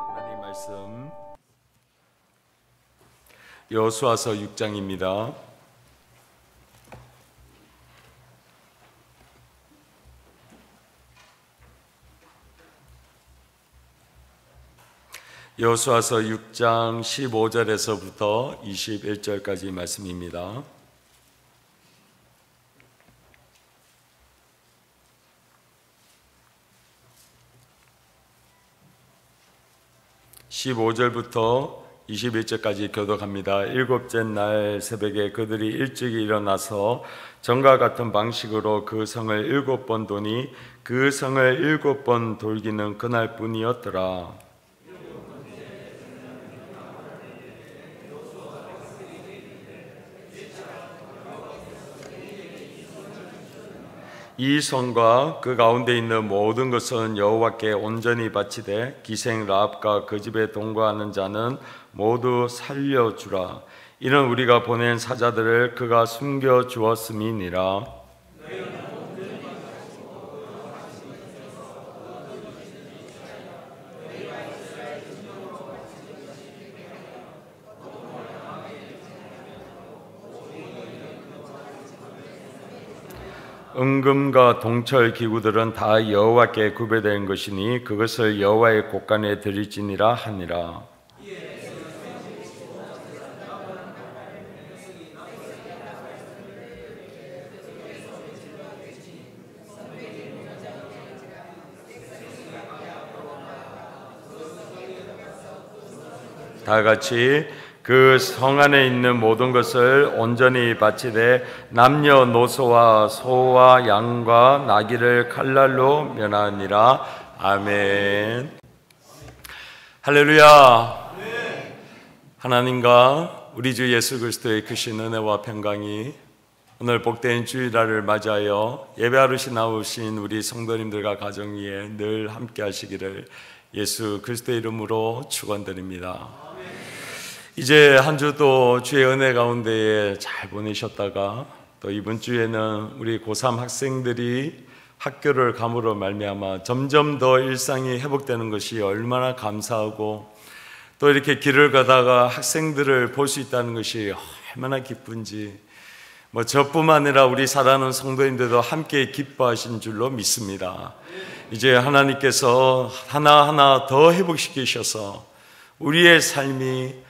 하나님 말씀 여호수아서 6장입니다. 여호수아서 6장 15절에서부터 21절까지 말씀입니다. (15절부터) 21절까지 교독합니다. 일곱째 날 새벽에 그들이 일찍 일어나서 전과 같은 방식으로 그 성을 7번 도니 그 성을 7번 돌기는 그날뿐이었더라. 이 성과 그 가운데 있는 모든 것은 여호와께 온전히 바치되 기생 라합과 그 집에 동거하는 자는 모두 살려주라. 이는 우리가 보낸 사자들을 그가 숨겨 주었음이니라. 은금과 동철 기구들은 다 여호와께 구별된 것이니 그것을 여호와의 곳간에 드릴지니라 하니라. 다 같이 그 성 안에 있는 모든 것을 온전히 바치되 남녀노소와 소와 양과 나귀를 칼날로 멸하니라. 아멘. 할렐루야. 하나님과 우리 주 예수 그리스도의 크신 은혜와 평강이 오늘 복된 주일날을 맞이하여 예배하듯이 나오신 우리 성도님들과 가정 위에 늘 함께 하시기를 예수 그리스도의 이름으로 축원드립니다. 이제 한 주도 주의 은혜 가운데에 잘 보내셨다가 또 이번 주에는 우리 고3 학생들이 학교를 감으로 말미암아 점점 더 일상이 회복되는 것이 얼마나 감사하고 또 이렇게 길을 가다가 학생들을 볼 수 있다는 것이 얼마나 기쁜지 저뿐만 아니라 우리 사랑하는 성도님들도 함께 기뻐하신 줄로 믿습니다. 이제 하나님께서 하나하나 더 회복시키셔서 우리의 삶이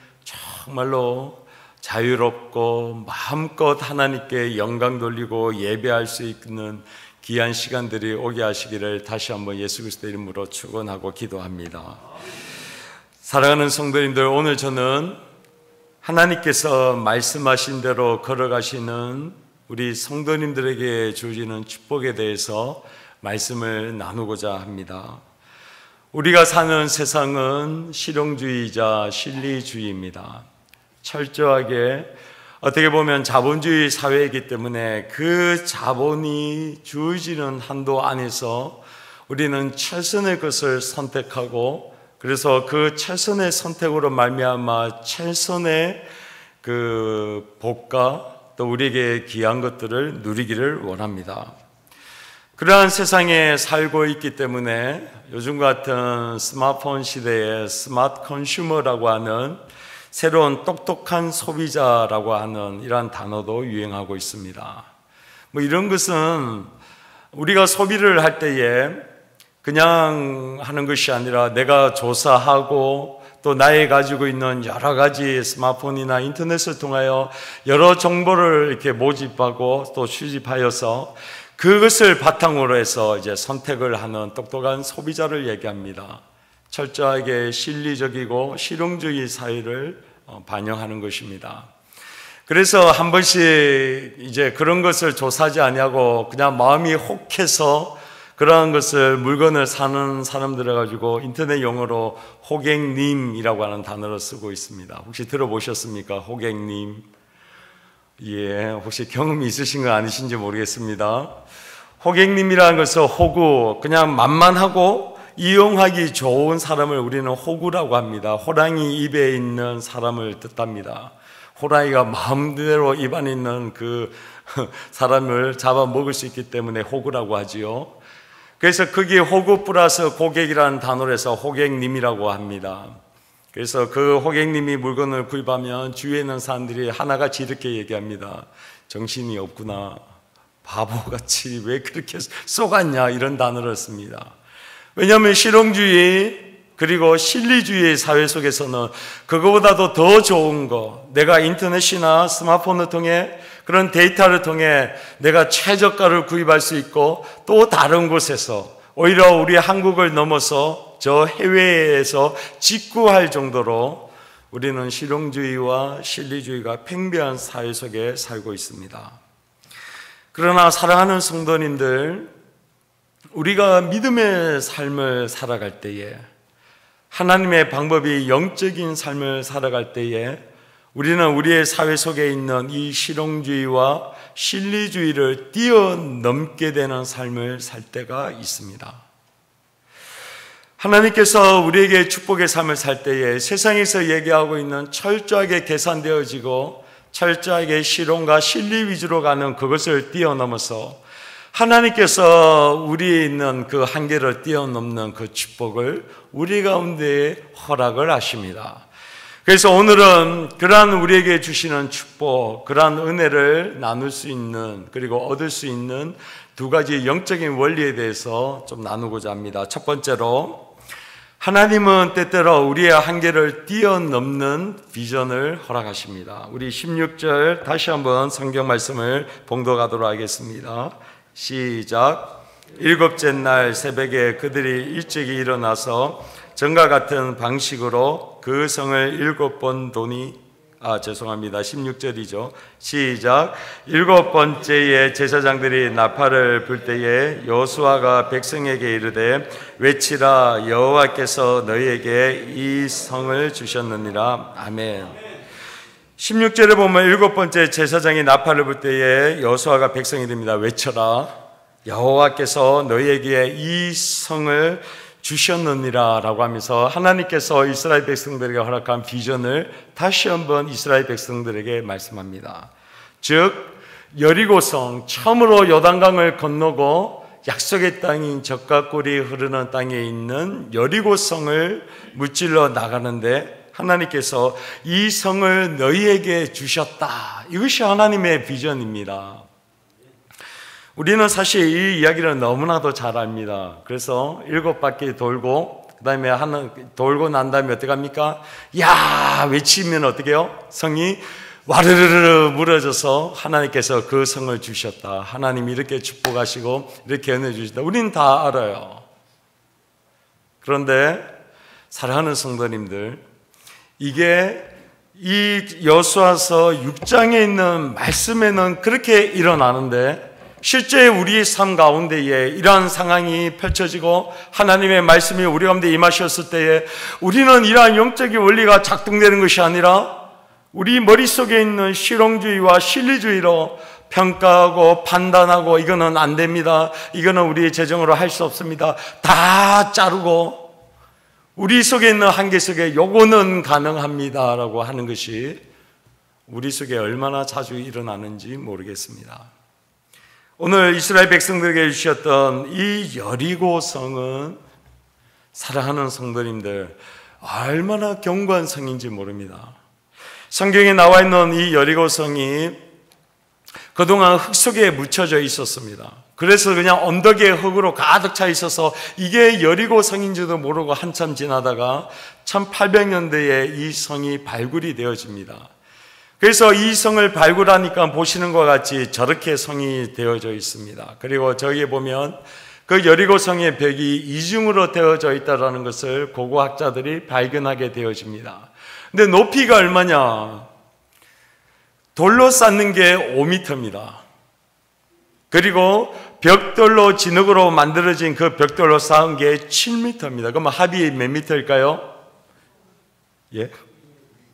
정말로 자유롭고 마음껏 하나님께 영광 돌리고 예배할 수 있는 귀한 시간들이 오게 하시기를 다시 한번 예수 그리스도 이름으로 축원하고 기도합니다. 사랑하는 성도님들, 오늘 저는 하나님께서 말씀하신 대로 걸어가시는 우리 성도님들에게 주시는 축복에 대해서 말씀을 나누고자 합니다. 우리가 사는 세상은 실용주의자 실리주의입니다. 철저하게 어떻게 보면 자본주의 사회이기 때문에 그 자본이 주어지는 한도 안에서 우리는 최선의 것을 선택하고 그래서 그 최선의 선택으로 말미암아 최선의 그 복과 또 우리에게 귀한 것들을 누리기를 원합니다. 그러한 세상에 살고 있기 때문에 요즘 같은 스마트폰 시대에 스마트 컨슈머라고 하는 새로운 똑똑한 소비자라고 하는 이러한 단어도 유행하고 있습니다. 이런 것은 우리가 소비를 할 때에 그냥 하는 것이 아니라 내가 조사하고 또 나의 가지고 있는 여러 가지 스마트폰이나 인터넷을 통하여 여러 정보를 이렇게 모집하고 또 수집하여서 그것을 바탕으로 해서 이제 선택을 하는 똑똑한 소비자를 얘기합니다. 철저하게 실리적이고 실용주의 사회를 반영하는 것입니다. 그래서 한 번씩 이제 그런 것을 조사하지 아니하고 그냥 마음이 혹해서 그러한 것을 물건을 사는 사람들을 가지고 인터넷 용어로 호객님이라고 하는 단어를 쓰고 있습니다. 혹시 들어보셨습니까? 호객님. 예, 혹시 경험이 있으신 거 아니신지 모르겠습니다. 호객님이라는 것은 호구, 그냥 만만하고 이용하기 좋은 사람을 우리는 호구라고 합니다. 호랑이 입에 있는 사람을 뜻합니다. 호랑이가 마음대로 입 안에 있는 그 사람을 잡아먹을 수 있기 때문에 호구라고 하지요. 그래서 그게 호구 플러스 고객이라는 단어로 해서 호객님이라고 합니다. 그래서 그 호객님이 물건을 구입하면 주위에 있는 사람들이 하나같이 이렇게 얘기합니다. 정신이 없구나. 바보같이 왜 그렇게 쏘갔냐, 이런 단어를 씁니다. 왜냐하면 실용주의 그리고 실리주의의 사회 속에서는 그거보다도 더 좋은 거, 내가 인터넷이나 스마트폰을 통해 그런 데이터를 통해 내가 최저가를 구입할 수 있고, 또 다른 곳에서 오히려 우리 한국을 넘어서 저 해외에서 직구할 정도로 우리는 실용주의와 실리주의가 팽배한 사회 속에 살고 있습니다. 그러나 사랑하는 성도님들, 우리가 믿음의 삶을 살아갈 때에, 하나님의 방법이 영적인 삶을 살아갈 때에 우리는 우리의 사회 속에 있는 이 실용주의와 실리주의를 뛰어넘게 되는 삶을 살 때가 있습니다. 하나님께서 우리에게 축복의 삶을 살 때에 세상에서 얘기하고 있는 철저하게 계산되어지고 철저하게 실용과 실리 위주로 가는 그것을 뛰어넘어서 하나님께서 우리에 있는 그 한계를 뛰어넘는 그 축복을 우리 가운데 허락을 하십니다. 그래서 오늘은 그러한 우리에게 주시는 축복, 그러한 은혜를 나눌 수 있는, 그리고 얻을 수 있는 두 가지 영적인 원리에 대해서 좀 나누고자 합니다. 첫 번째로, 하나님은 때때로 우리의 한계를 뛰어넘는 비전을 허락하십니다. 우리 16절 다시 한번 성경 말씀을 봉독하도록 하겠습니다. 시작. 일곱째 날 새벽에 그들이 일찍이 일어나서 전과 같은 방식으로 그 성을 7번 도니, 16절이죠. 시작. 7번째에 제사장들이 나팔을 불 때에 여호수아가 백성에게 이르되 외치라, 여호와께서 너희에게 이 성을 주셨느니라. 아멘. 16절에 보면 7번째 제사장이 나팔을 불 때에 여호수아가 백성이 됩니다. 외쳐라, 여호와께서 너희에게 이 성을 주셨느니라 라고 하면서 하나님께서 이스라엘 백성들에게 허락한 비전을 다시 한번 이스라엘 백성들에게 말씀합니다. 즉 여리고성, 처음으로 요단강을 건너고 약속의 땅인 젖과 꿀이 흐르는 땅에 있는 여리고성을 무찔러 나가는데 하나님께서 이 성을 너희에게 주셨다. 이것이 하나님의 비전입니다. 우리는 사실 이 이야기를 너무나도 잘 압니다. 그래서 7바퀴 돌고 그 다음에 돌고 난 다음에 어떻게 합니까? 야 외치면 어떻게 해요? 성이 와르르르 무너져서 하나님께서 그 성을 주셨다. 하나님이 이렇게 축복하시고 이렇게 은혜 주셨다. 우리는 다 알아요. 그런데 사랑하는 성도님들, 이게 이 여호수아서 6장에 있는 말씀에는 그렇게 일어나는데 실제 우리의 삶 가운데에 이러한 상황이 펼쳐지고 하나님의 말씀이 우리 가운데 임하셨을 때에 우리는 이러한 영적인 원리가 작동되는 것이 아니라 우리 머릿속에 있는 실용주의와 실리주의로 평가하고 판단하고 이거는 안 됩니다, 이거는 우리의 재정으로 할 수 없습니다, 다 자르고 우리 속에 있는 한계 속에 요거는 가능합니다 라고 하는 것이 우리 속에 얼마나 자주 일어나는지 모르겠습니다. 오늘 이스라엘 백성들에게 주셨던 이 여리고성은 사랑하는 성도님들 얼마나 견고한 성인지 모릅니다. 성경에 나와 있는 이 여리고성이 그동안 흙 속에 묻혀져 있었습니다. 그래서 그냥 언덕의 흙으로 가득 차 있어서 이게 여리고성인지도 모르고 한참 지나다가 1800년대에 이 성이 발굴이 되어집니다. 그래서 이 성을 발굴하니까 보시는 것 같이 저렇게 성이 되어져 있습니다. 그리고 저기에 보면 그 여리고성의 벽이 이중으로 되어져 있다는 것을 고고학자들이 발견하게 되어집니다. 근데 높이가 얼마냐? 돌로 쌓는 게 5m입니다. 그리고 벽돌로 진흙으로 만들어진 그 벽돌로 쌓은 게 7m입니다. 그러면 합이 몇 미터일까요? 예?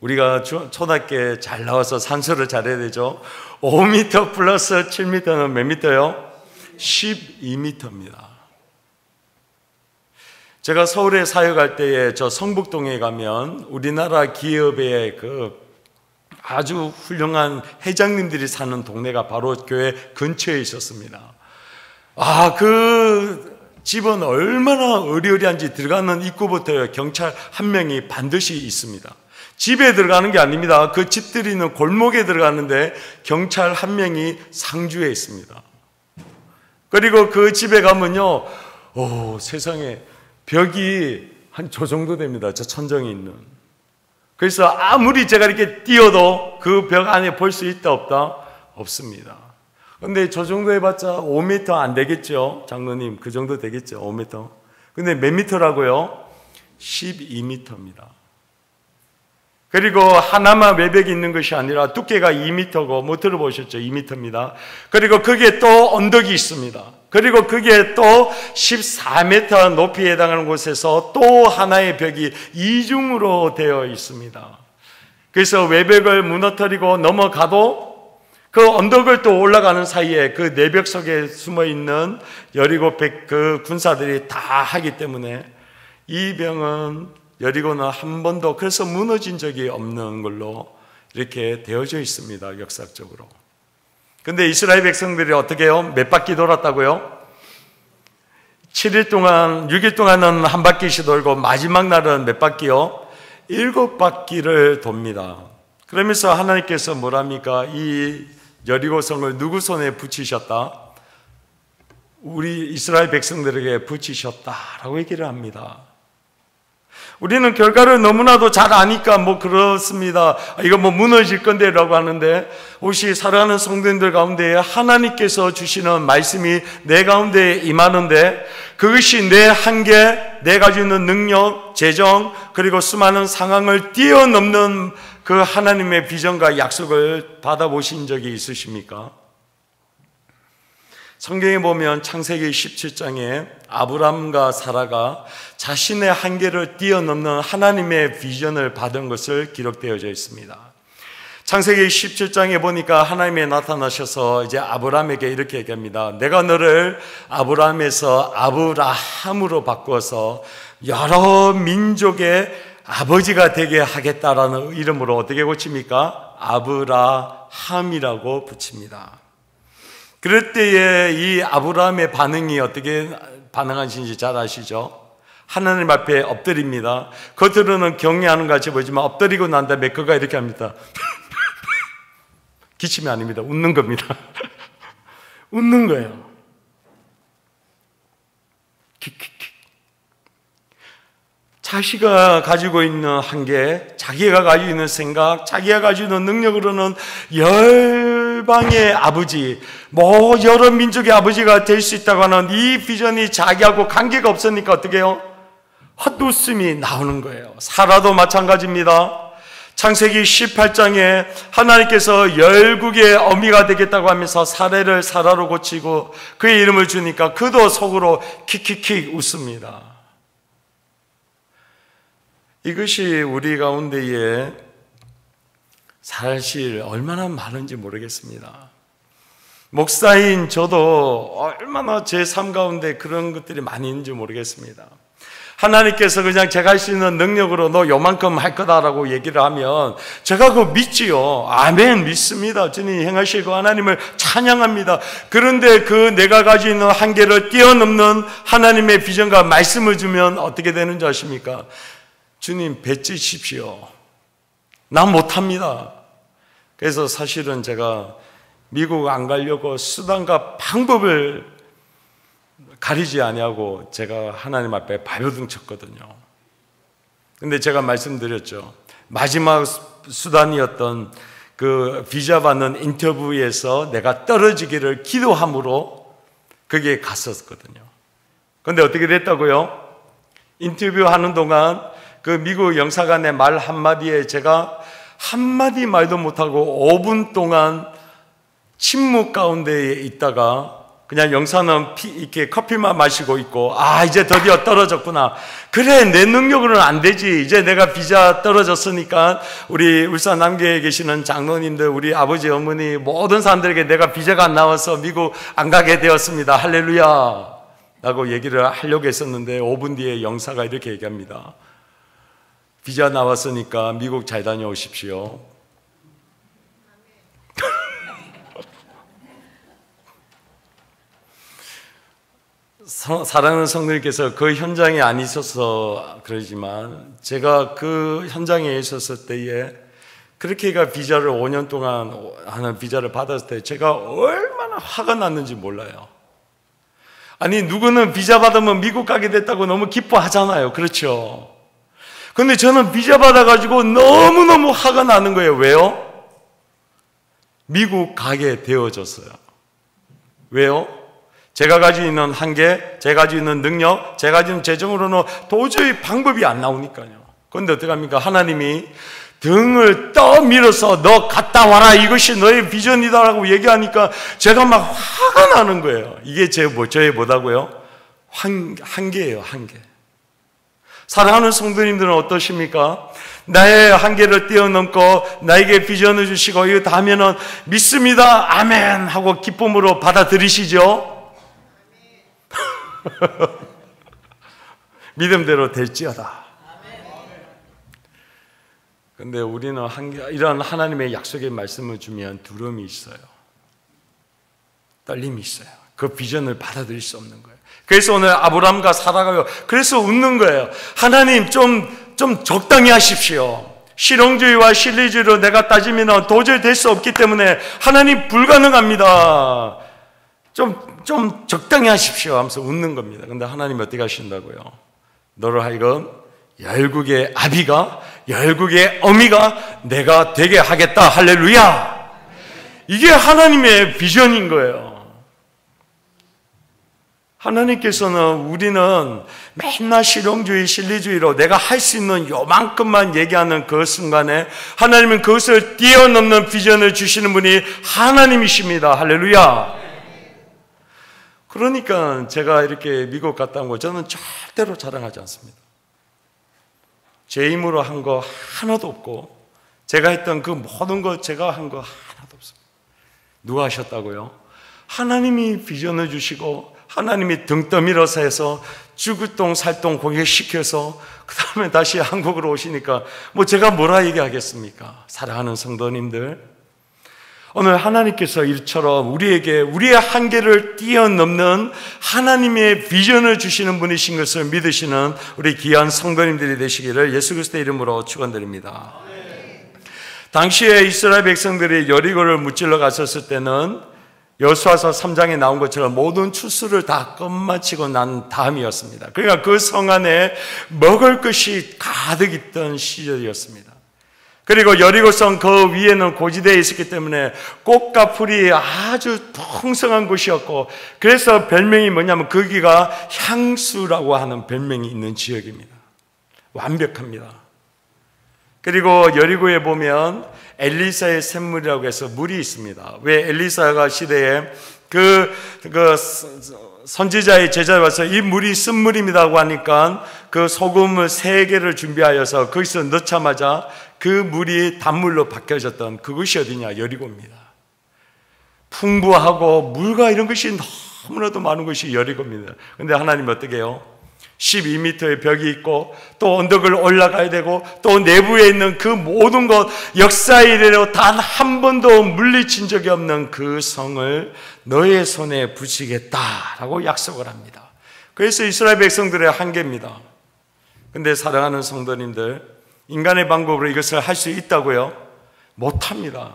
우리가 초등학교에 잘 나와서 산수를 잘해야 되죠. 5m 플러스 7m는 몇 미터요? 12m입니다. 제가 서울에 사역할 때에 저 성북동에 가면 우리나라 기업의 아주 훌륭한 회장님들이 사는 동네가 바로 교회 근처에 있었습니다. 그 집은 얼마나 어리어리한지 들어가는 입구부터 경찰 한 명이 반드시 있습니다. 집에 들어가는 게 아닙니다. 그 집들이 있는 골목에 들어가는데 경찰 한 명이 상주에 있습니다. 그리고 그 집에 가면요, 세상에 벽이 한 저 정도 됩니다. 저 천정이 있는. 그래서 아무리 제가 이렇게 뛰어도 그 벽 안에 볼 수 있다 없다? 없습니다. 근데 저 정도 해봤자 5m 안 되겠죠? 장로님, 그 정도 되겠죠? 5m. 근데 몇 미터라고요? 12m입니다. 그리고 하나만 외벽이 있는 것이 아니라 두께가 2m고, 뭐 들어보셨죠? 2m입니다. 그리고 거기에 또 언덕이 있습니다. 그리고 그게 또 14m 높이에 해당하는 곳에서 또 하나의 벽이 이중으로 되어 있습니다. 그래서 외벽을 무너뜨리고 넘어가도 그 언덕을 또 올라가는 사이에 그 내벽 속에 숨어 있는 17백 그 군사들이 다 하기 때문에 이 병은 여리고는 한 번도 그래서 무너진 적이 없는 걸로 이렇게 되어져 있습니다. 역사적으로. 근데 이스라엘 백성들이 어떻게 해요? 몇 바퀴 돌았다고요? 7일 동안, 6일 동안은 한 바퀴씩 돌고 마지막 날은 몇 바퀴요? 7바퀴를 돕니다. 그러면서 하나님께서 뭐랍니까? 이 여리고성을 누구 손에 붙이셨다? 우리 이스라엘 백성들에게 붙이셨다라고 얘기를 합니다. 우리는 결과를 너무나도 잘 아니까 뭐 그렇습니다. 이거 뭐 무너질 건데 라고 하는데, 혹시 사랑하는 성도님들 가운데 하나님께서 주시는 말씀이 내 가운데 임하는데, 그것이 내 한계, 내가 가지고 있는 능력, 재정, 그리고 수많은 상황을 뛰어넘는 그 하나님의 비전과 약속을 받아보신 적이 있으십니까? 성경에 보면 창세기 17장에 아브람과 사라가 자신의 한계를 뛰어넘는 하나님의 비전을 받은 것을 기록되어져 있습니다. 창세기 17장에 보니까 하나님이 나타나셔서 이제 아브람에게 이렇게 얘기합니다. 내가 너를 아브람에서 아브라함으로 바꾸어서 여러 민족의 아버지가 되게 하겠다라는 이름으로 어떻게 고칩니까? 아브라함이라고 붙입니다. 그럴 때에 이 아브라함의 반응이 어떻게 반응하신지 잘 아시죠? 하나님 앞에 엎드립니다. 겉으로는 경외하는 것 같이 보이지만 엎드리고 난 다음에 그가 이렇게 합니다. 기침이 아닙니다. 웃는 겁니다. 웃는 거예요. 킥킥킥. 자기가 가지고 있는 한계, 자기가 가지고 있는 생각, 자기가 가지고 있는 능력으로는 열방의 아버지, 뭐 여러 민족의 아버지가 될 수 있다고 하는 이 비전이 자기하고 관계가 없으니까 어떻게 해요? 헛웃음이 나오는 거예요. 사라도 마찬가지입니다. 창세기 18장에 하나님께서 열국의 어미가 되겠다고 하면서 사례를 사라로 고치고 그의 이름을 주니까 그도 속으로 킥킥킥 웃습니다. 이것이 우리 가운데에 사실 얼마나 많은지 모르겠습니다. 목사인 저도 얼마나 제 삶 가운데 그런 것들이 많이 있는지 모르겠습니다. 하나님께서 그냥 제가 할 수 있는 능력으로 너 요만큼 할 거다라고 얘기를 하면 제가 그거 믿지요. 아멘, 믿습니다. 주님 행하시고 하나님을 찬양합니다. 그런데 그 내가 가지고 있는 한계를 뛰어넘는 하나님의 비전과 말씀을 주면 어떻게 되는지 아십니까? 주님 뱉으십시오. 난 못합니다. 그래서 사실은 제가 미국 안 가려고 수단과 방법을 가리지 아니하고 제가 하나님 앞에 발버둥 쳤거든요. 근데 제가 말씀드렸죠. 마지막 수단이었던 그 비자 받는 인터뷰에서 내가 떨어지기를 기도함으로 거기에 갔었거든요. 근데 어떻게 됐다고요? 인터뷰하는 동안 그 미국 영사관의 말 한마디에 제가 한마디 말도 못하고 5분 동안 침묵 가운데에 있다가 그냥 영사는 이렇게 커피만 마시고 있고, 이제 드디어 떨어졌구나. 그래, 내 능력으로는 안 되지. 이제 내가 비자 떨어졌으니까 우리 울산 남교에 계시는 장로님들, 우리 아버지, 어머니 모든 사람들에게 내가 비자가 안 나와서 미국 안 가게 되었습니다. 할렐루야. 라고 얘기를 하려고 했었는데 5분 뒤에 영사가 이렇게 얘기합니다. 비자 나왔으니까 미국 잘 다녀오십시오. 사랑하는 성도님께서 그 현장에 안 있어서 그러지만 제가 그 현장에 있었을 때에 그렇게가 비자를 5년 동안 하는 비자를 받았을 때 제가 얼마나 화가 났는지 몰라요. 아니 누구는 비자 받으면 미국 가게 됐다고 너무 기뻐하잖아요. 그렇죠? 근데 저는 비자 받아가지고 너무너무 화가 나는 거예요. 왜요? 미국 가게 되어졌어요. 왜요? 제가 가지고 있는 한계, 제가 가지고 있는 능력, 제가 가지고 있는 재정으로는 도저히 방법이 안 나오니까요. 그런데 어떡합니까? 하나님이 등을 떠밀어서 너 갔다 와라, 이것이 너의 비전이다라고 얘기하니까 제가 막 화가 나는 거예요. 이게 저의 뭐다고요? 한계예요, 한계. 사랑하는 성도님들은 어떠십니까? 나의 한계를 뛰어넘고 나에게 비전을 주시고 이거 다 하면은 믿습니다, 아멘 하고 기쁨으로 받아들이시죠? 믿음대로 될지어다. 근데 우리는 이런 하나님의 약속의 말씀을 주면 두려움이 있어요. 떨림이 있어요. 그 비전을 받아들일 수 없는 거예요. 그래서 오늘 아브라함과 사라가 그래서 웃는 거예요. 하나님 좀 적당히 하십시오. 실용주의와 실리주의로 내가 따지면 도저히 될 수 없기 때문에 하나님 불가능합니다. 좀 적당히 하십시오 하면서 웃는 겁니다. 근데 하나님 어떻게 하신다고요? 너를 하여금 열국의 아비가, 열국의 어미가 내가 되게 하겠다. 할렐루야. 이게 하나님의 비전인 거예요. 하나님께서는 우리는 맨날 실용주의, 실리주의로 내가 할 수 있는 요만큼만 얘기하는 그 순간에 하나님은 그것을 뛰어넘는 비전을 주시는 분이 하나님이십니다. 할렐루야. 그러니까 제가 이렇게 미국 갔다 온 거 저는 절대로 자랑하지 않습니다. 제 힘으로 한 거 하나도 없고 제가 했던 그 모든 거 제가 한 거 하나도 없습니다. 누가 하셨다고요? 하나님이 비전을 주시고 하나님이 등 떠밀어서 해서 죽을똥 살똥 고객시켜서 그 다음에 다시 한국으로 오시니까 뭐 제가 뭐라 얘기하겠습니까? 사랑하는 성도님들, 오늘 하나님께서 이처럼 우리에게 우리의 한계를 뛰어넘는 하나님의 비전을 주시는 분이신 것을 믿으시는 우리 귀한 성도님들이 되시기를 예수 그리스도의 이름으로 축원드립니다. 당시에 이스라엘 백성들이 여리고를 무찔러 갔었을 때는 여호수아서 3장에 나온 것처럼 모든 추수를 다 끝마치고 난 다음이었습니다. 그러니까 그 성 안에 먹을 것이 가득 있던 시절이었습니다. 그리고 여리고성 그 위에는 고지대에 있었기 때문에 꽃과 풀이 아주 풍성한 곳이었고, 그래서 별명이 뭐냐면 거기가 향수라고 하는 별명이 있는 지역입니다. 완벽합니다. 그리고 여리고에 보면 엘리사의 샘물이라고 해서 물이 있습니다. 왜? 엘리사가 시대에 그 선지자의 제자를 와서 이 물이 쓴물입니다고 하니까 그 소금을 3개를 준비하여서 거기서 넣자마자 그 물이 단물로 바뀌어졌던 그것이 어디냐? 여리고입니다. 풍부하고 물과 이런 것이 너무나도 많은 것이 여리고입니다. 그런데 하나님 어떻게 해요? 12m의 벽이 있고 또 언덕을 올라가야 되고 또 내부에 있는 그 모든 것, 역사 이래로 단 한 번도 물리친 적이 없는 그 성을 너의 손에 붙이겠다라고 약속을 합니다. 그래서 이스라엘 백성들의 한계입니다. 근데 사랑하는 성도님들, 인간의 방법으로 이것을 할 수 있다고요? 못합니다.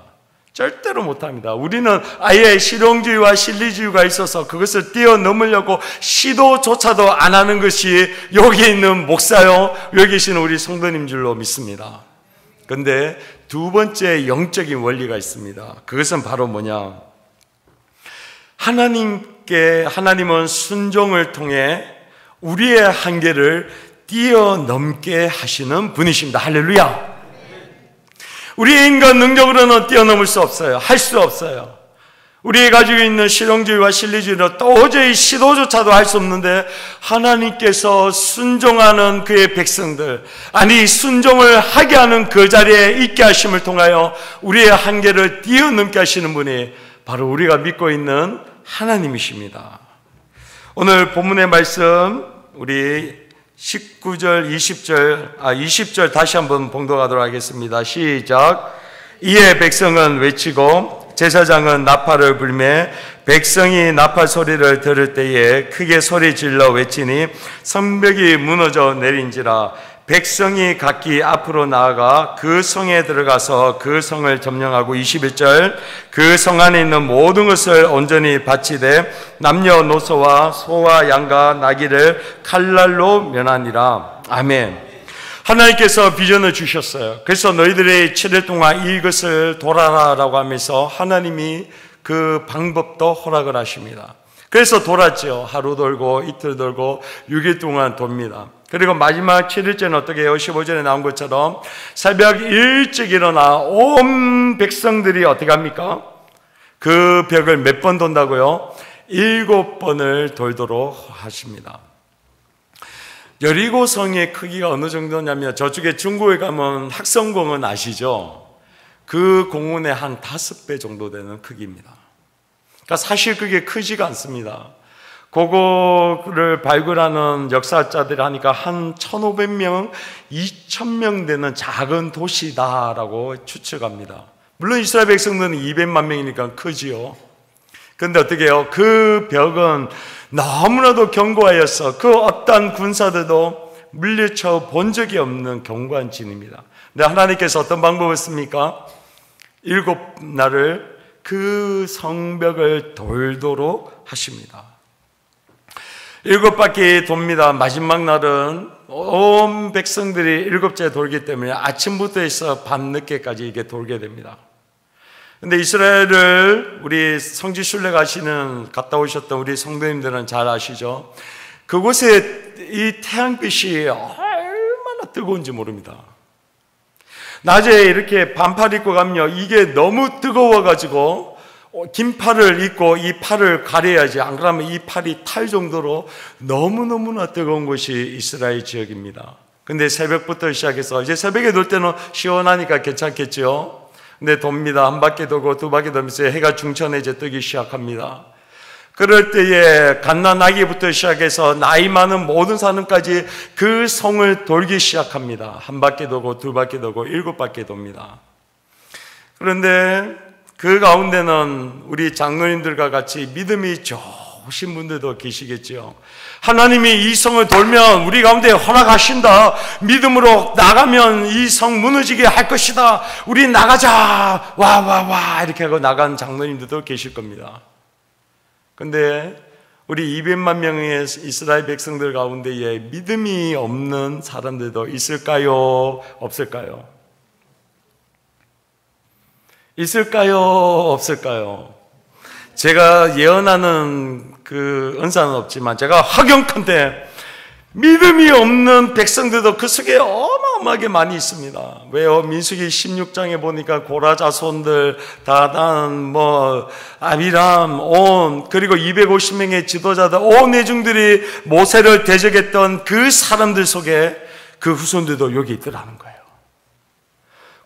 절대로 못합니다. 우리는 아예 실용주의와 실리주의가 있어서 그것을 뛰어넘으려고 시도조차도 안 하는 것이 여기 있는 목사요, 여기 계시는 우리 성도님 줄로 믿습니다. 그런데 두 번째 영적인 원리가 있습니다. 그것은 바로 뭐냐? 하나님은 순종을 통해 우리의 한계를 뛰어넘게 하시는 분이십니다. 할렐루야. 우리의 인간 능력으로는 뛰어넘을 수 없어요. 할 수 없어요. 우리가 가지고 있는 실용주의와 실리주의로 도저히 시도조차도 할 수 없는데 하나님께서 순종하는 그의 백성들, 아니 순종을 하게 하는 그 자리에 있게 하심을 통하여 우리의 한계를 뛰어넘게 하시는 분이 바로 우리가 믿고 있는 하나님이십니다. 오늘 본문의 말씀 우리 19절, 20절 다시 한번 봉독하도록 하겠습니다. 시작. 이에 백성은 외치고 제사장은 나팔을 불매 백성이 나팔 소리를 들을 때에 크게 소리 질러 외치니 성벽이 무너져 내린지라. 백성이 각기 앞으로 나아가 그 성에 들어가서 그 성을 점령하고 21절 그 성 안에 있는 모든 것을 온전히 바치되 남녀노소와 소와 양과 나귀를 칼날로 면하니라. 아멘. 하나님께서 비전을 주셨어요. 그래서 너희들의 7일 동안 이것을 돌아라라고 하면서 하나님이 그 방법도 허락을 하십니다. 그래서 돌았죠. 하루 돌고 이틀 돌고 6일 동안 돕니다. 그리고 마지막 7일째는 어떻게 해요? 15절에 나온 것처럼 새벽 일찍 일어나 온 백성들이 어떻게 합니까? 그 벽을 몇 번 돈다고요? 7번을 돌도록 하십니다. 여리고성의 크기가 어느 정도냐면 저쪽에 중국에 가면 학성공원 아시죠? 그 공원의 한 5배 정도 되는 크기입니다. 그러니까 사실 그게 크지가 않습니다. 그거를 발굴하는 역사자들이 하니까 한 1,500명, 2,000명 되는 작은 도시다라고 추측합니다. 물론 이스라엘 백성들은 200만 명이니까 크지요. 그런데 어떻게 해요? 그 벽은 너무나도 견고하여서 그 어떤 군사들도 물리쳐 본 적이 없는 견고한 진입니다. 근데 하나님께서 어떤 방법을 씁니까? 7날을 그 성벽을 돌도록 하십니다. 7바퀴 돕니다. 마지막 날은 온 백성들이 7째 돌기 때문에 아침부터 해서 밤늦게까지 이게 돌게 됩니다. 근데 이스라엘을 우리 성지 순례 갔다 오셨던 우리 성도님들은 잘 아시죠? 그곳에 이 태양빛이 얼마나 뜨거운지 모릅니다. 낮에 이렇게 반팔 입고 가면요, 이게 너무 뜨거워가지고 긴 팔을 입고 이 팔을 가려야지, 안 그러면 이 팔이 탈 정도로 너무너무나 뜨거운 곳이 이스라엘 지역입니다. 근데 새벽부터 시작해서 이제 새벽에 놀 때는 시원하니까 괜찮겠죠. 근데 돕니다. 한 바퀴 돌고 두 바퀴 돌면서 해가 중천에 이제 뜨기 시작합니다. 그럴 때에 갓난아기부터 시작해서 나이 많은 모든 사람까지 그 성을 돌기 시작합니다. 한 바퀴 돌고 두 바퀴 돌고 7바퀴 돕니다. 그런데 그 가운데는 우리 장로님들과 같이 믿음이 좋으신 분들도 계시겠죠. 하나님이 이 성을 돌면 우리 가운데 허락하신다. 믿음으로 나가면 이 성 무너지게 할 것이다. 우리 나가자. 와 이렇게 하고 나간 장로님들도 계실 겁니다. 근데 우리 200만 명의 이스라엘 백성들 가운데에 믿음이 없는 사람들도 있을까요? 없을까요? 있을까요? 없을까요? 제가 예언하는 그 은사는 없지만 제가 확연컨대 믿음이 없는 백성들도 그 속에 어마어마하게 많이 있습니다. 왜요? 민수기 16장에 보니까 고라 자손들, 다단, 아비람, 온, 그리고 250명의 지도자들, 온 회중들이 모세를 대적했던 그 사람들 속에 그 후손들도 여기 있더라는 거예요.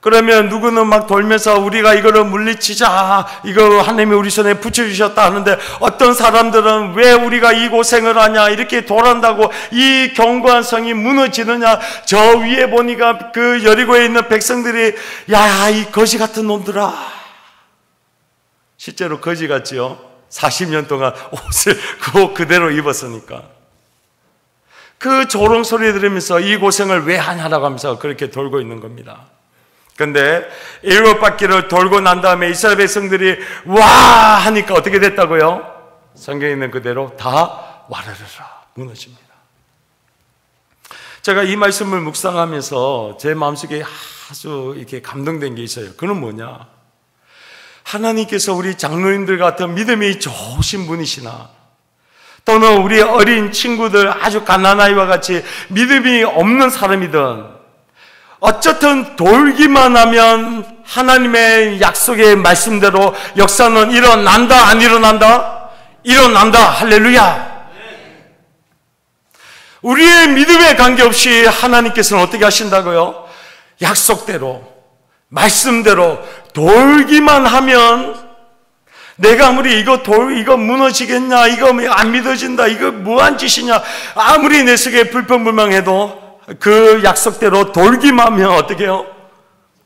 그러면 누구는 막 돌면서 우리가 이거를 물리치자, 이거 하나님이 우리 손에 붙여주셨다 하는데, 어떤 사람들은 왜 우리가 이 고생을 하냐, 이렇게 돌한다고 이 견고한 성이 무너지느냐. 저 위에 보니까 그 여리고에 있는 백성들이 야, 이 거지 같은 놈들아. 실제로 거지 같지요. 40년 동안 옷을 그 옷 그대로 입었으니까. 그 조롱 소리 들으면서 이 고생을 왜 하냐라고 하면서 그렇게 돌고 있는 겁니다. 근데 7바퀴를 돌고 난 다음에 이스라엘 백성들이 와 하니까 어떻게 됐다고요? 성경에 있는 그대로 다 와르르라 무너집니다. 제가 이 말씀을 묵상하면서 제 마음속에 아주 이렇게 감동된 게 있어요. 그건 뭐냐? 하나님께서 우리 장로님들 같은 믿음이 좋으신 분이시나, 또는 우리 어린 친구들, 아주 갓난아이와 같이 믿음이 없는 사람이든 어쨌든 돌기만 하면 하나님의 약속의 말씀대로 역사는 일어난다, 안 일어난다? 일어난다. 할렐루야. 우리의 믿음에 관계없이 하나님께서는 어떻게 하신다고요? 약속대로, 말씀대로 돌기만 하면 내가 아무리 이거 무너지겠냐, 이거 안 믿어진다, 이거 뭐한 짓이냐, 아무리 내 속에 불평불망해도 그 약속대로 돌기만 하면 어떻게 해요?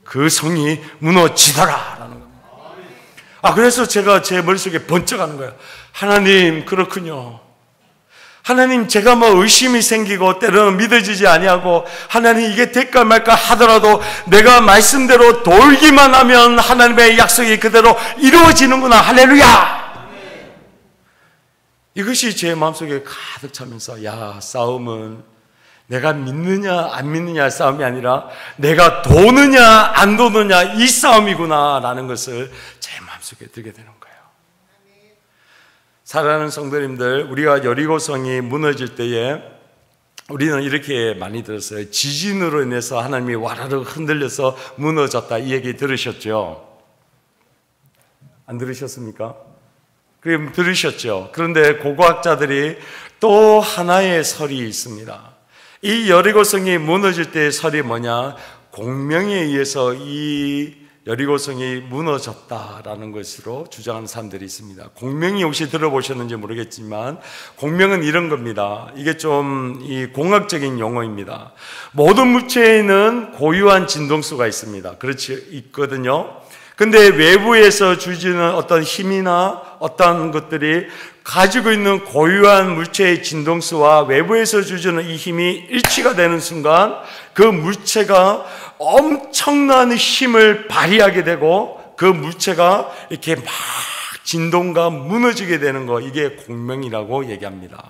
그 성이 무너지더라라는 겁니다. 그래서 제가 제 머릿속에 번쩍하는 거예요. 하나님, 그렇군요. 하나님, 제가 의심이 생기고 때로는 믿어지지 아니하고, 하나님 이게 될까 말까 하더라도 내가 말씀대로 돌기만 하면 하나님의 약속이 그대로 이루어지는구나. 할렐루야. 이것이 제 마음속에 가득 차면서, 싸움은 내가 믿느냐 안 믿느냐 싸움이 아니라 내가 도느냐 안 도느냐 이 싸움이구나 라는 것을 제 마음속에 들게 되는 거예요. 사랑하는 성도님들, 우리가 여리고성이 무너질 때에 우리는 이렇게 많이 들었어요. 지진으로 인해서 하나님이 와라르 흔들려서 무너졌다, 이 얘기 들으셨죠? 안 들으셨습니까? 그럼 들으셨죠? 그런데 고고학자들이 또 하나의 설이 있습니다. 이 여리고성이 무너질 때의 설이 뭐냐? 공명에 의해서 이 여리고성이 무너졌다라는 것으로 주장하는 사람들이 있습니다. 공명이 혹시 들어보셨는지 모르겠지만, 공명은 이런 겁니다. 이게 좀 공학적인 용어입니다. 모든 물체에는 고유한 진동수가 있습니다. 그렇지, 있거든요. 근데 외부에서 주지는 어떤 힘이나 어떤 것들이 가지고 있는 고유한 물체의 진동수와 외부에서 주지는 이 힘이 일치가 되는 순간 그 물체가 엄청난 힘을 발휘하게 되고 그 물체가 이렇게 막 진동과 무너지게 되는 거, 이게 공명이라고 얘기합니다.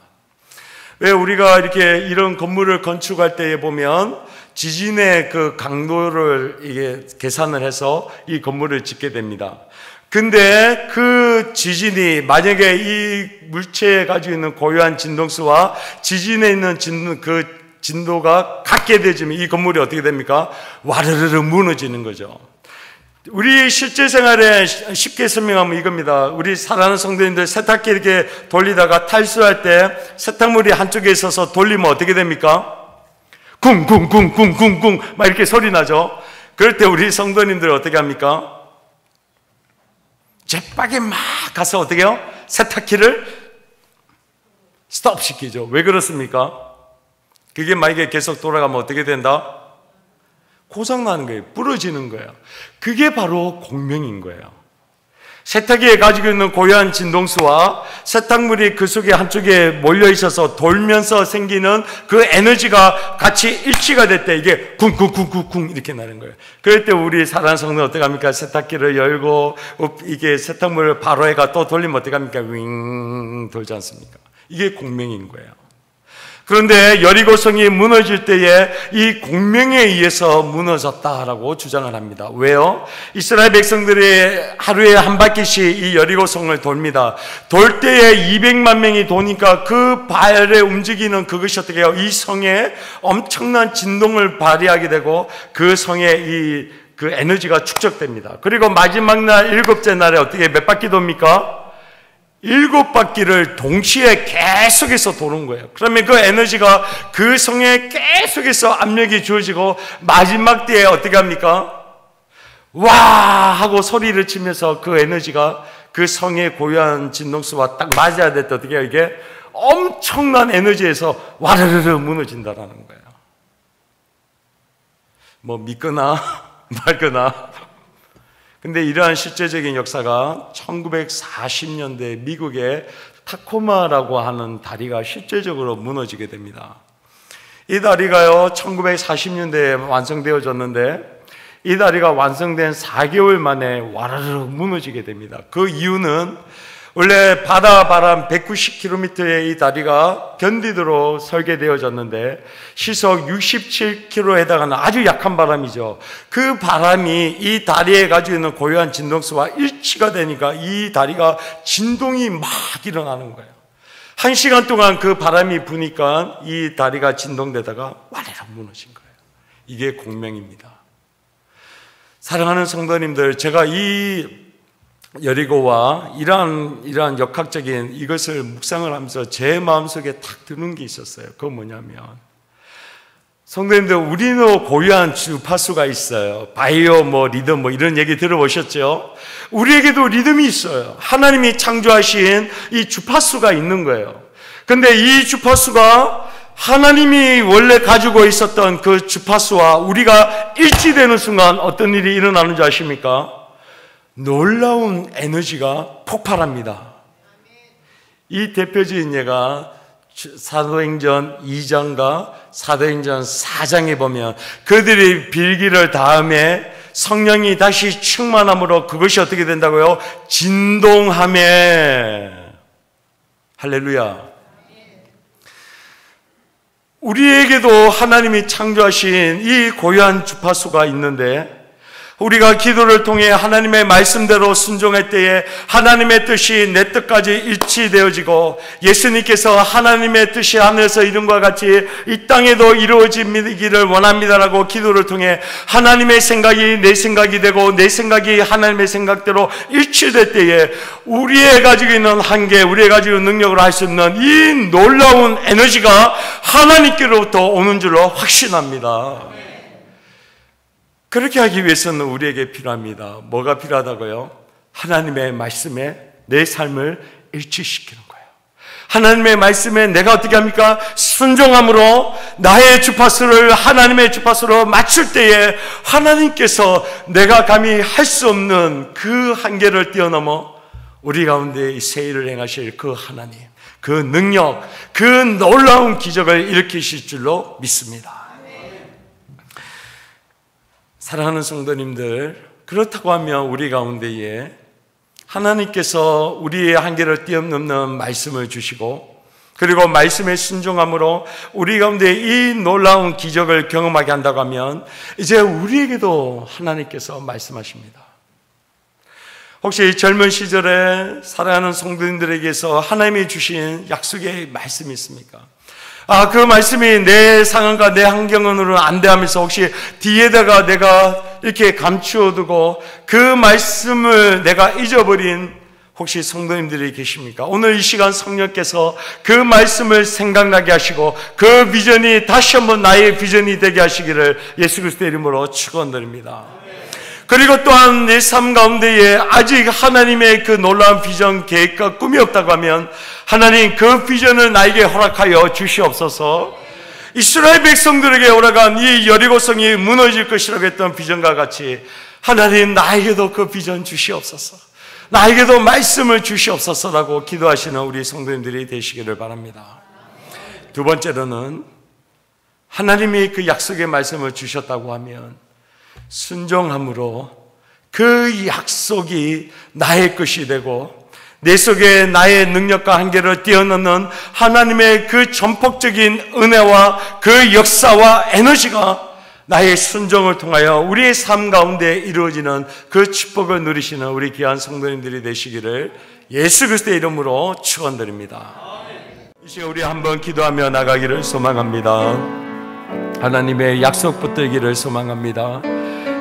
왜 우리가 이렇게 이런 건물을 건축할 때에 보면 지진의 그 강도를 이게 계산을 해서 이 건물을 짓게 됩니다. 근데 그 지진이 만약에 이 물체에 가지고 있는 고유한 진동수와 지진에 있는 진도가 같게 되지만 이 건물이 어떻게 됩니까? 와르르르 무너지는 거죠. 우리 실제 생활에 쉽게 설명하면 이겁니다. 우리 사랑하는 성도님들, 세탁기 이렇게 돌리다가 탈수할 때 세탁물이 한쪽에 있어서 돌리면 어떻게 됩니까? 쿵쿵쿵쿵쿵쿵 막 이렇게 소리 나죠. 그럴 때 우리 성도님들 어떻게 합니까? 재빠게 막 가서 어떻게 해요? 세탁기를 스톱시키죠. 왜 그렇습니까? 그게 만약에 계속 돌아가면 어떻게 된다? 고장나는 거예요. 부러지는 거예요. 그게 바로 공명인 거예요. 세탁기에 가지고 있는 고유한 진동수와 세탁물이 그 속에 한쪽에 몰려 있어서 돌면서 생기는 그 에너지가 같이 일치가 될 때 이게 쿵쿵쿵쿵쿵 이렇게 나는 거예요. 그럴 때 우리 사랑하는 성도는 어떻게 합니까? 세탁기를 열고 이게 세탁물을 바로 해가 또 돌리면 어떻게 합니까? 윙 돌지 않습니까? 이게 공명인 거예요. 그런데 여리고성이 무너질 때에 이 공명에 의해서 무너졌다라고 주장을 합니다. 왜요? 이스라엘 백성들이 하루에 한 바퀴씩 이 여리고성을 돕니다. 돌 때에 200만 명이 도니까 그 발에 움직이는 그것이 어떻게 해요? 이 성에 엄청난 진동을 발휘하게 되고 그 성에 그 에너지가 축적됩니다. 그리고 마지막 날, 7째 날에 어떻게 몇 바퀴 돕니까? 7바퀴를 동시에 계속해서 도는 거예요. 그러면 그 에너지가 그 성에 계속해서 압력이 주어지고 마지막 때에 어떻게 합니까? 와! 하고 소리를 치면서 그 에너지가 그 성의 고유한 진동수와 딱 맞아야 될 때 어떻게 해요? 이게 엄청난 에너지에서 와르르르 무너진다라는 거예요. 믿거나 말거나. 근데 이러한 실제적인 역사가 1940년대 미국의 타코마라고 하는 다리가 실제적으로 무너지게 됩니다. 이 다리가요 1940년대에 완성되어졌는데 이 다리가 완성된 4개월 만에 와르르 무너지게 됩니다. 그 이유는 원래 바다 바람 190km의 이 다리가 견디도록 설계되어졌는데 시속 67km에 해당하는 아주 약한 바람이죠. 그 바람이 이 다리에 가지고 있는 고유한 진동수와 일치가 되니까 이 다리가 진동이 막 일어나는 거예요. 1시간 동안 그 바람이 부니까 이 다리가 진동되다가 와르르 무너진 거예요. 이게 공명입니다. 사랑하는 성도님들, 제가 이 여리고와 이러한 역학적인 이것을 묵상을 하면서 제 마음속에 탁 드는 게 있었어요. 그건 뭐냐면 성도님들, 우리는 고유한 주파수가 있어요. 바이오 리듬 이런 얘기 들어보셨죠? 우리에게도 리듬이 있어요. 하나님이 창조하신 이 주파수가 있는 거예요. 근데 이 주파수가 하나님이 원래 가지고 있었던 그 주파수와 우리가 일치되는 순간 어떤 일이 일어나는 줄 아십니까? 놀라운 에너지가 폭발합니다. 이 대표적인 예가 사도행전 2장과 사도행전 4장에 보면 그들이 빌기를 다음에 성령이 다시 충만함으로 그것이 어떻게 된다고요? 진동하매. 할렐루야. 우리에게도 하나님이 창조하신 이 고유한 주파수가 있는데, 우리가 기도를 통해 하나님의 말씀대로 순종할 때에 하나님의 뜻이 내 뜻까지 일치되어지고, 예수님께서 하나님의 뜻이 하늘에서 이룬 것과 같이 이 땅에도 이루어지기를 원합니다라고 기도를 통해 하나님의 생각이 내 생각이 되고 내 생각이 하나님의 생각대로 일치될 때에 우리의 가지고 있는 한계, 우리의 가지고 있는 능력으로 할 수 있는 이 놀라운 에너지가 하나님께로부터 오는 줄로 확신합니다. 그렇게 하기 위해서는 우리에게 필요합니다. 뭐가 필요하다고요? 하나님의 말씀에 내 삶을 일치시키는 거예요. 하나님의 말씀에 내가 어떻게 합니까? 순종함으로 나의 주파수를 하나님의 주파수로 맞출 때에 하나님께서 내가 감히 할 수 없는 그 한계를 뛰어넘어 우리 가운데 이 새 일을 행하실 그 하나님, 그 능력, 그 놀라운 기적을 일으키실 줄로 믿습니다. 사랑하는 성도님들, 그렇다고 하면 우리 가운데에 하나님께서 우리의 한계를 뛰어넘는 말씀을 주시고, 그리고 말씀에 순종함으로 우리 가운데 이 놀라운 기적을 경험하게 한다고 하면 이제 우리에게도 하나님께서 말씀하십니다. 혹시 젊은 시절에 사랑하는 성도님들에게서 하나님이 주신 약속의 말씀이 있습니까? 그 말씀이 내 상황과 내 환경으로는 안 돼 하면서 혹시 뒤에다가 내가 이렇게 감추어두고 그 말씀을 내가 잊어버린 혹시 성도님들이 계십니까? 오늘 이 시간 성령께서 그 말씀을 생각나게 하시고 그 비전이 다시 한번 나의 비전이 되게 하시기를 예수 그리스도의 이름으로 축원드립니다. 그리고 또한 내 삶 가운데에 아직 하나님의 그 놀라운 비전, 계획과 꿈이 없다고 하면 하나님 그 비전을 나에게 허락하여 주시옵소서. 이스라엘 백성들에게 허락한 이 여리고성이 무너질 것이라고 했던 비전과 같이 하나님 나에게도 그 비전 주시옵소서, 나에게도 말씀을 주시옵소서라고 기도하시는 우리 성도님들이 되시기를 바랍니다. 두 번째로는 하나님이 그 약속의 말씀을 주셨다고 하면 순종함으로 그 약속이 나의 것이 되고 내 속에 나의 능력과 한계를 뛰어넘는 하나님의 그 전폭적인 은혜와 그 역사와 에너지가 나의 순종을 통하여 우리의 삶 가운데 이루어지는 그 축복을 누리시는 우리 귀한 성도님들이 되시기를 예수 그리스도의 이름으로 축원드립니다. 이 시간 우리 한번 기도하며 나가기를 소망합니다. 하나님의 약속 붙들기를 소망합니다.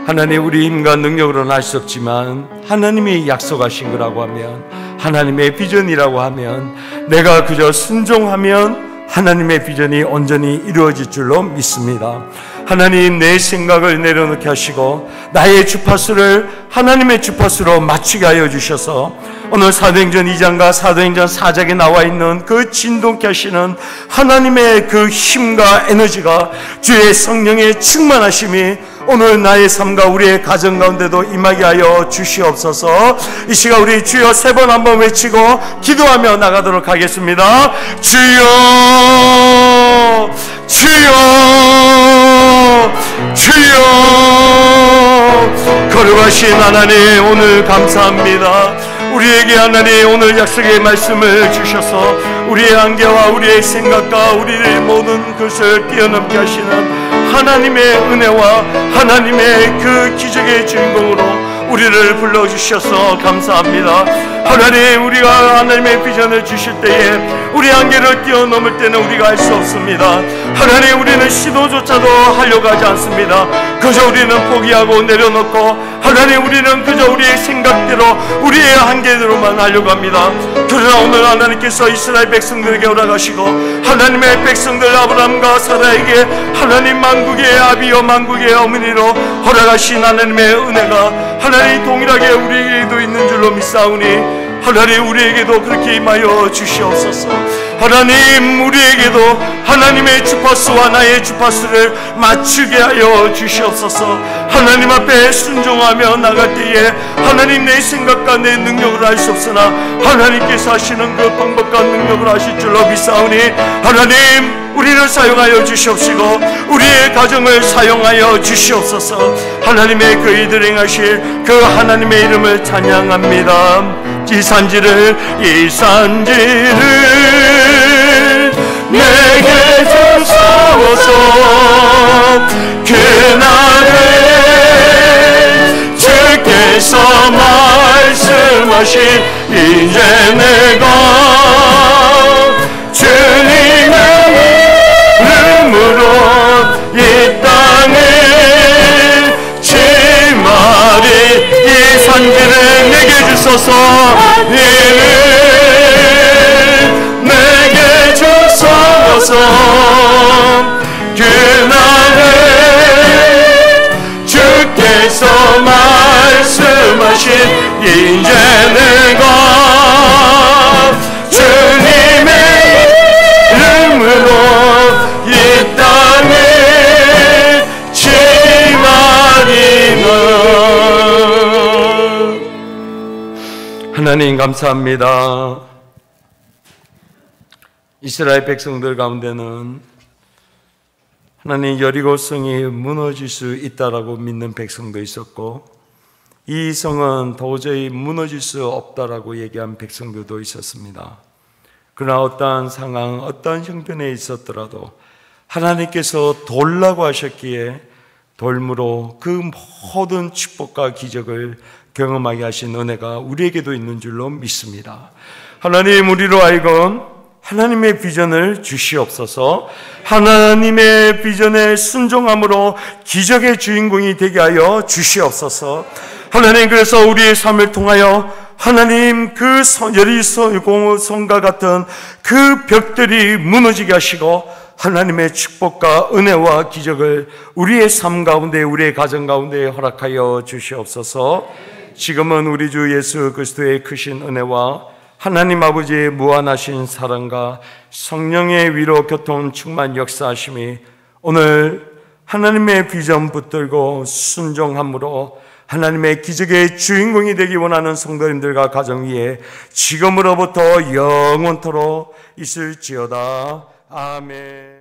하나님, 우리 힘과 능력으로는 할 수 없지만 하나님이 약속하신 거라고 하면, 하나님의 비전이라고 하면 내가 그저 순종하면 하나님의 비전이 온전히 이루어질 줄로 믿습니다. 하나님, 내 생각을 내려놓게 하시고 나의 주파수를 하나님의 주파수로 맞추게 하여 주셔서 오늘 사도행전 2장과 사도행전 4장에 나와 있는 그 진동케 하시는 하나님의 그 힘과 에너지가, 주의 성령의 충만하심이 오늘 나의 삶과 우리의 가정 가운데도 임하게 하여 주시옵소서. 이 시간 우리 주여 세 번 한번 외치고 기도하며 나가도록 하겠습니다. 주여, 주여, 주여. 거룩하신 하나님, 오늘 감사합니다. 우리에게 하나님 오늘 약속의 말씀을 주셔서 우리의 한계와 우리의 생각과 우리의 모든 것을 뛰어넘게 하시는 하나님의 은혜와 하나님의 그 기적의 주인공으로 우리를 불러주셔서 감사합니다. 하나님, 우리가 하나님의 비전을 주실 때에 우리 한계를 뛰어넘을 때는 우리가 할 수 없습니다. 하나님, 우리는 시도조차도 하려고 하지 않습니다. 그저 우리는 포기하고 내려놓고 하나님, 우리는 그저 우리의 생각대로 우리의 한계대로만 하려고 합니다. 그러나 오늘 하나님께서 이스라엘 백성들에게 허락하시고 하나님의 백성들 아브라함과 사라에게 하나님 만국의 아비요 만국의 어머니로 허락하신 하나님의 은혜가 하나님 동일하게 우리에게도 있는 줄로 믿사오니 하나님 우리에게도 그렇게 임하여 주시옵소서. 하나님 우리에게도 하나님의 주파수와 나의 주파수를 맞추게 하여 주시옵소서. 하나님 앞에 순종하며 나갈 때에 하나님 내 생각과 내 능력으로 할 수 없으나 하나님께서 하시는 그 방법과 능력으로 하실 줄로 믿사오니 하나님 우리를 사용하여 주시옵시고 우리의 가정을 사용하여 주시옵소서. 하나님의 그 이들 행하실 그 하나님의 이름을 찬양합니다. 이 산지를 내게 주소서. 그날에 주께서 말씀하신 이제 내가 주님의 이름으로 이 땅에 지마리 이 산지를 내게 주소서. 이를 내게 주소서. 그날에 주께서 말씀하신 이제 내가 주님의 이름으로 이 땅에 지마리는. 하나님 감사합니다. 이스라엘 백성들 가운데는 하나님 여리고 성이 무너질 수 있다라고 믿는 백성도 있었고 이 성은 도저히 무너질 수 없다라고 얘기한 백성들도 있었습니다. 그러나 어떠한 상황, 어떠한 형편에 있었더라도 하나님께서 돌라고 하셨기에 돌무로 그 모든 축복과 기적을 경험하게 하신 은혜가 우리에게도 있는 줄로 믿습니다. 하나님 우리로 하여금 하나님의 비전을 주시옵소서. 하나님의 비전에 순종함으로 기적의 주인공이 되게 하여 주시옵소서. 하나님 그래서 우리의 삶을 통하여 하나님 그 여리고성과 같은 그 벽들이 무너지게 하시고 하나님의 축복과 은혜와 기적을 우리의 삶 가운데 우리의 가정 가운데 허락하여 주시옵소서. 지금은 우리 주 예수 그리스도의 크신 은혜와 하나님 아버지의 무한하신 사랑과 성령의 위로 교통 충만 역사하심이 오늘 하나님의 비전 붙들고 순종함으로 하나님의 기적의 주인공이 되기 원하는 성도님들과 가정 위에 지금으로부터 영원토록 있을지어다. 아멘.